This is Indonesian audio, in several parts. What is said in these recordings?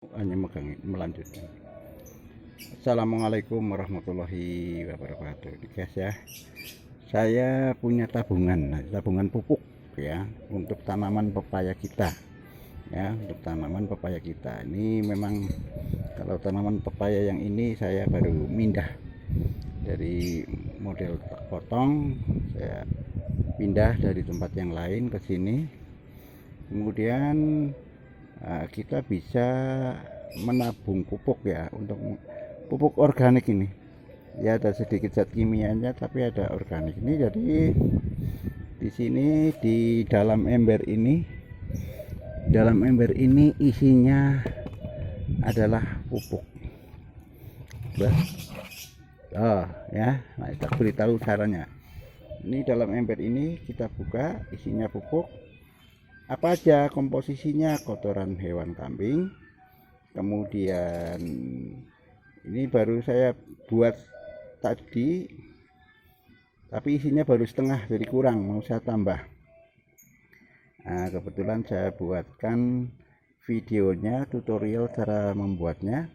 hanya melanjutkan. Assalamualaikum warahmatullahi wabarakatuh. Guys ya, saya punya tabungan, tabungan pupuk ya untuk tanaman pepaya kita. Ya, untuk tanaman pepaya kita. Ini memang kalau tanaman pepaya yang ini saya baru mindah dari model potong, saya pindah dari tempat yang lain ke sini. Kemudian kita bisa menabung pupuk ya, untuk pupuk organik ini ya, ada sedikit zat kimianya tapi ada organik ini. Jadi di sini di dalam ember ini isinya adalah pupuk. Oh ya, nah kita beritahu caranya. Ini dalam ember ini kita buka, isinya pupuk. Apa aja komposisinya? Kotoran hewan kambing, kemudian ini baru saya buat tadi tapi isinya baru setengah, jadi kurang, mau saya tambah. Nah, kebetulan saya buatkan videonya, tutorial cara membuatnya.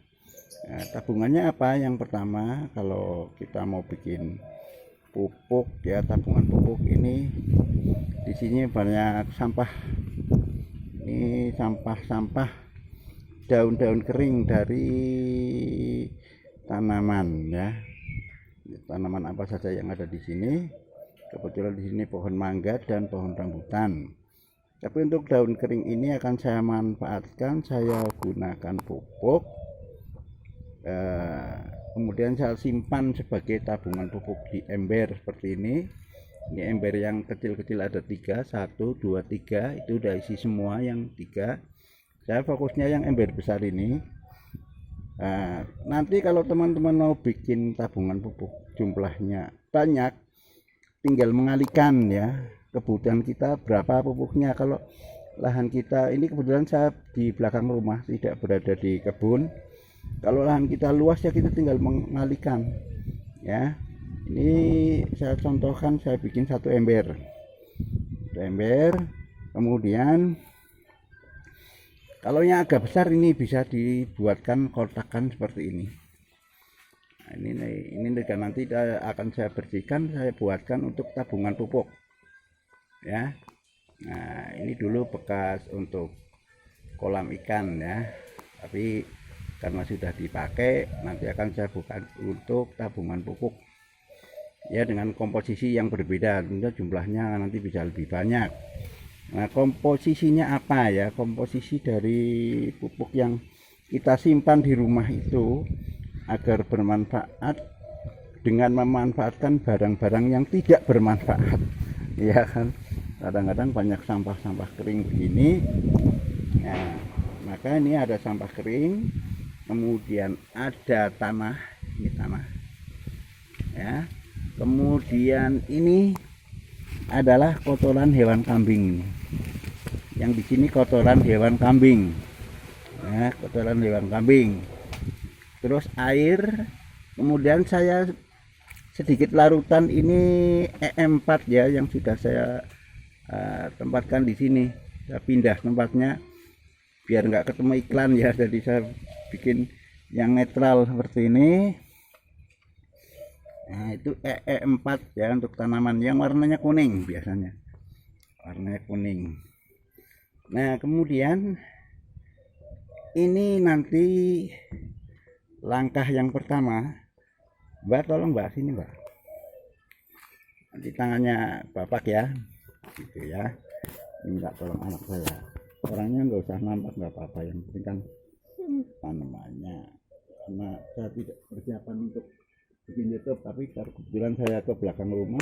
Nah, tabungannya apa? Yang pertama, kalau kita mau bikin pupuk ya, tabungan pupuk ini di sini banyak sampah. Ini sampah-sampah daun-daun kering dari tanaman ya. Tanaman apa saja yang ada di sini? Kebetulan di sini pohon mangga dan pohon rambutan. Tapi untuk daun kering ini akan saya manfaatkan, saya gunakan pupuk. Kemudian saya simpan sebagai tabungan pupuk di ember seperti ini. Ini ember yang kecil-kecil ada 3, 1, 2, 3, itu udah isi semua yang 3. Saya fokusnya yang ember besar ini. Nanti kalau teman-teman mau bikin tabungan pupuk jumlahnya banyak, tinggal mengalihkan ya, kebutuhan kita berapa pupuknya. Kalau lahan kita ini, kebetulan saya di belakang rumah, tidak berada di kebun. Kalau lahan kita luas ya, kita tinggal mengalihkan ya. Ini saya contohkan, saya bikin satu ember, kemudian kalau yang agak besar ini bisa dibuatkan kotakan seperti ini. Nah, ini nanti akan saya bersihkan, saya buatkan untuk tabungan pupuk ya. Nah, ini dulu bekas untuk kolam ikan ya, tapi karena sudah dipakai, nanti akan saya buka untuk tabungan pupuk ya, dengan komposisi yang berbeda, tentunya jumlahnya nanti bisa lebih banyak. Nah, komposisinya apa ya? Komposisi dari pupuk yang kita simpan di rumah itu agar bermanfaat dengan memanfaatkan barang-barang yang tidak bermanfaat ya kan. Kadang-kadang banyak sampah-sampah kering begini. Nah, maka ini ada sampah kering, kemudian ada tanah, ini tanah ya. Kemudian ini adalah kotoran hewan kambing. Yang di sini kotoran hewan kambing. Ya, kotoran hewan kambing. Terus air. Kemudian saya sedikit larutan ini EM4 ya, yang sudah saya tempatkan di sini. Saya pindah tempatnya biar nggak ketemu iklan ya. Jadi saya bikin yang netral seperti ini. Nah, itu EE4 ya, untuk tanaman yang warnanya kuning, biasanya warnanya kuning. Nah, kemudian ini nanti langkah yang pertama, Mbak, tolong Mbak sini Mbak, nanti tangannya Bapak ya, gitu ya. Minta tolong anak saya, orangnya nggak usah nampak, nggak apa-apa, yang penting kan tanamannya. Karena saya tidak persiapan untuk bikin YouTube, tapi kebetulan saya ke belakang rumah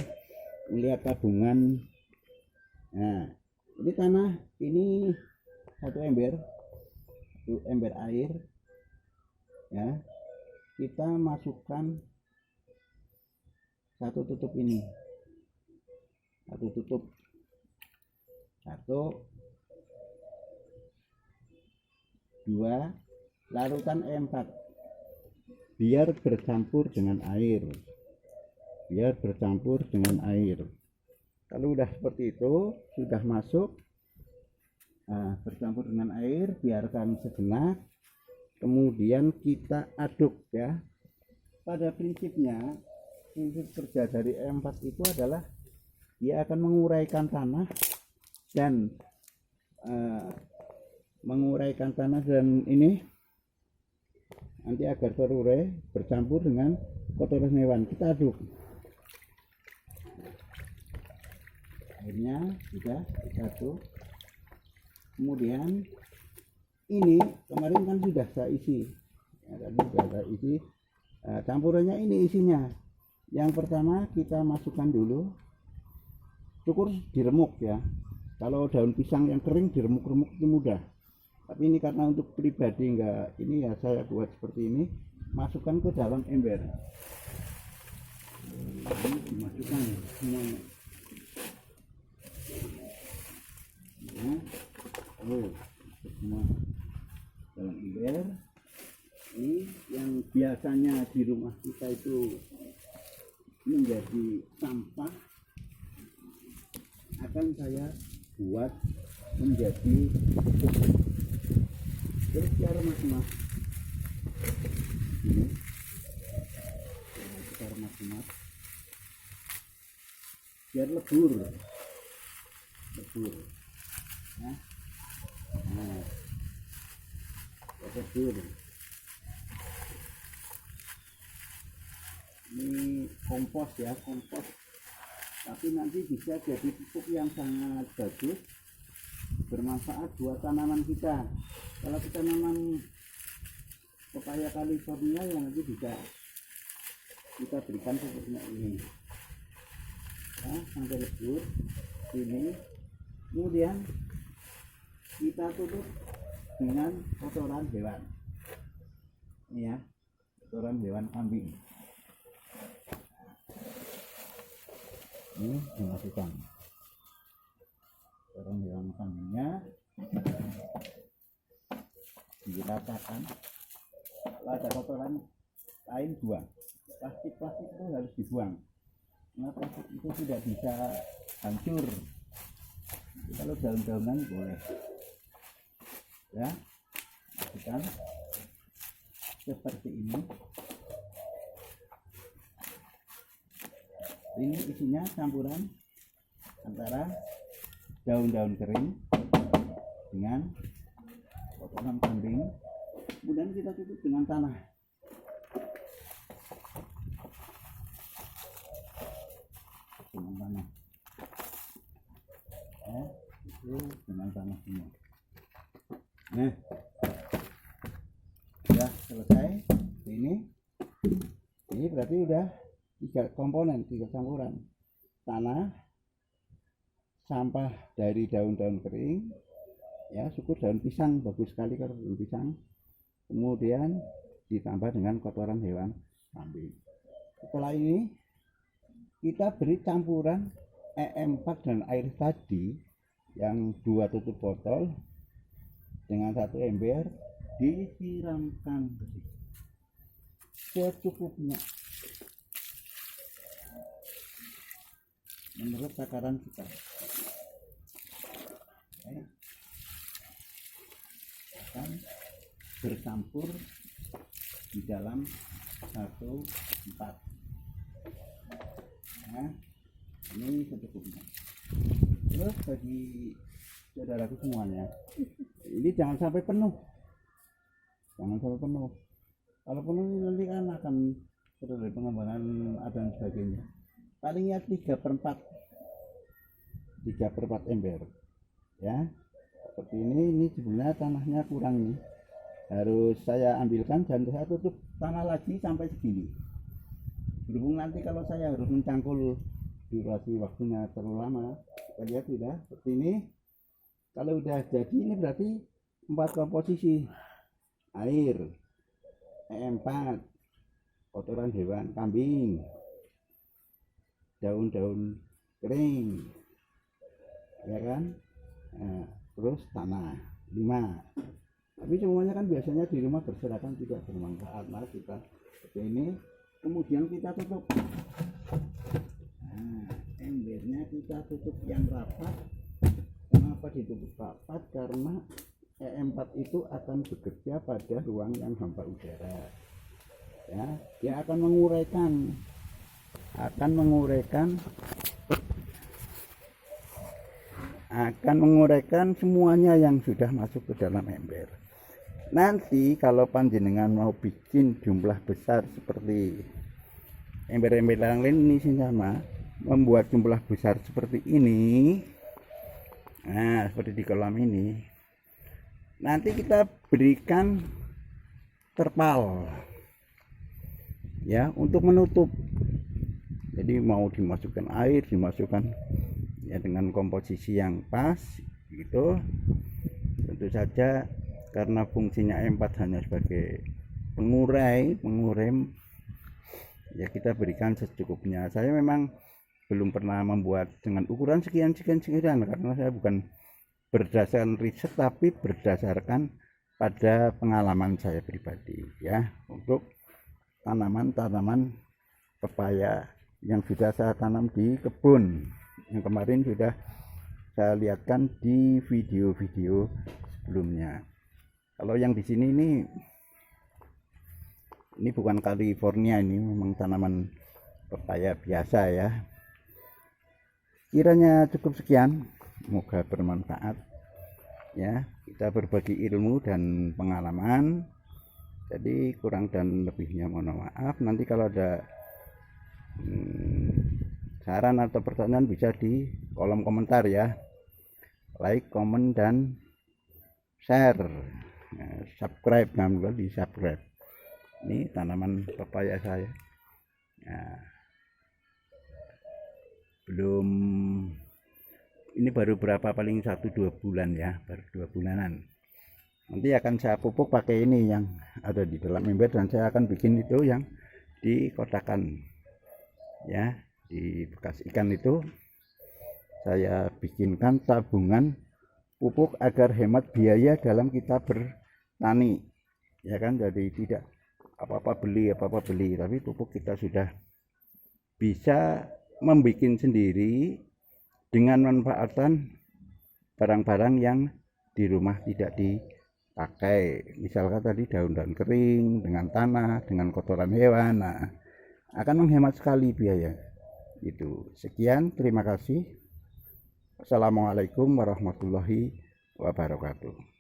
melihat tabungan. Nah, ini tanah, ini satu ember air ya. Kita masukkan satu tutup ini, satu, dua, larutan E4 biar bercampur dengan air, Kalau udah seperti itu, sudah masuk, bercampur dengan air, biarkan sejenak. kemudian kita aduk ya. Pada prinsipnya, prinsip kerja dari E4 itu adalah dia akan menguraikan tanah dan ini nanti agar terurai bercampur dengan kotoran hewan. Kita aduk. Akhirnya sudah kita aduk. Kemudian ini kemarin kan sudah saya isi, ya, tadi sudah saya isi. Campurannya ini isinya. Yang pertama kita masukkan dulu, cukur diremuk ya. Kalau daun pisang yang kering diremuk-remuk itu mudah. Tapi ini karena untuk pribadi enggak, ini ya saya buat seperti ini. Masukkan ke dalam ember. Ini dimasukkan semuanya. Ya. Semua dalam ember. Ini yang biasanya di rumah kita itu menjadi sampah akan saya buat menjadi pupuk. Terus cara mas-mas ini cara mas-mas biar lebur ya. Lebur. Ini kompos ya, kompos, tapi nanti bisa jadi pupuk yang sangat bagus, bermanfaat buat tanaman kita. Kalau kita nanam pepaya California yang nanti bisa kita berikan pupuknya ini ya, sampai lebur ini. Kemudian kita tutup dengan kotoran hewan ini ya, kotoran hewan kambing. Ini dimasukkan kotoran hewan kambingnya, diratakan. Kalau ada kotoran lain buang, plastik itu harus dibuang. Nah, plastik itu tidak bisa hancur. Kalau daun-daunan boleh ya, masukkan seperti ini. Ini isinya campuran antara daun-daun kering dengan kotoran kambing. Kemudian kita tutup dengan tanah. Dengan tanah. Ya, itu dengan tanah semua. Nah, sudah selesai. Ini berarti udah 3 komponen, 3 campuran: tanah, sampah dari daun-daun kering ya, syukur daun pisang bagus sekali kalau daun pisang, kemudian ditambah dengan kotoran hewan kambing. Setelah ini kita beri campuran E4 dan air tadi yang 2 tutup botol dengan 1 ember, disiramkan secukupnya menurut takaran kita. Akan bercampur di dalam 1/4. Nah, ini secukupnya. Terus bagi saudaraku semuanya, ini jangan sampai penuh. Kalau penuh nanti kan akan terjadi pengembangan dan sebagainya. Palingnya 3/4 ember ya, seperti ini sebenarnya tanahnya kurang nih, harus saya ambilkan dan saya tutup tanah lagi sampai segini. Berhubung nanti kalau saya harus mencangkul, durasi waktunya terlalu lama. Kita lihat sudah seperti ini. Kalau udah jadi ini berarti 4 komposisi: air, E4, kotoran hewan kambing, daun-daun kering ya kan, nah, terus tanah 5. Tapi semuanya kan biasanya di rumah berserakan tidak bermanfaat. Nah, kita seperti ini, kemudian kita tutup. Nah, embernya kita tutup yang rapat. Kenapa ditutup rapat? Karena E4 itu akan bekerja pada ruang yang hampa udara, ya. Dia akan menguraikan semuanya yang sudah masuk ke dalam ember. Nanti kalau panjenengan mau bikin jumlah besar seperti ember-ember yang lain ini sama, membuat jumlah besar seperti ini, nah seperti di kolam ini, nanti kita berikan terpal ya untuk menutup. Jadi mau dimasukkan air, dimasukkan ya dengan komposisi yang pas gitu. Tentu saja karena fungsinya E4 hanya sebagai pengurem, ya kita berikan secukupnya. Saya memang belum pernah membuat dengan ukuran sekian karena saya bukan berdasarkan riset, tapi berdasarkan pada pengalaman saya pribadi ya, untuk tanaman-tanaman pepaya yang sudah saya tanam di kebun, yang kemarin sudah saya lihatkan di video-video sebelumnya. Kalau yang di sini ini bukan California, ini memang tanaman pepaya biasa ya. Kiranya cukup sekian, semoga bermanfaat ya. Kita berbagi ilmu dan pengalaman, jadi kurang dan lebihnya mohon maaf. Nanti kalau ada saran atau pertanyaan bisa di kolom komentar ya. Like, komen, dan share. Subscribe, jangan lupa di subscribe. Ini tanaman pepaya saya ya, belum, ini baru berapa, paling 1-2 bulan ya, baru 2 bulanan. Nanti akan saya pupuk pakai ini yang ada di dalam ember, dan saya akan bikin itu yang di kotakan ya, di bekas ikan itu saya bikinkan tabungan pupuk agar hemat biaya dalam kita bertani ya kan. Jadi tidak apa-apa beli, tapi pupuk kita sudah bisa membuat sendiri dengan memanfaatkan barang-barang yang di rumah tidak dipakai. Misalkan tadi daun-daun kering dengan tanah, dengan kotoran hewan, nah akan menghemat sekali biaya itu. Sekian, terima kasih. Assalamualaikum warahmatullahi wabarakatuh.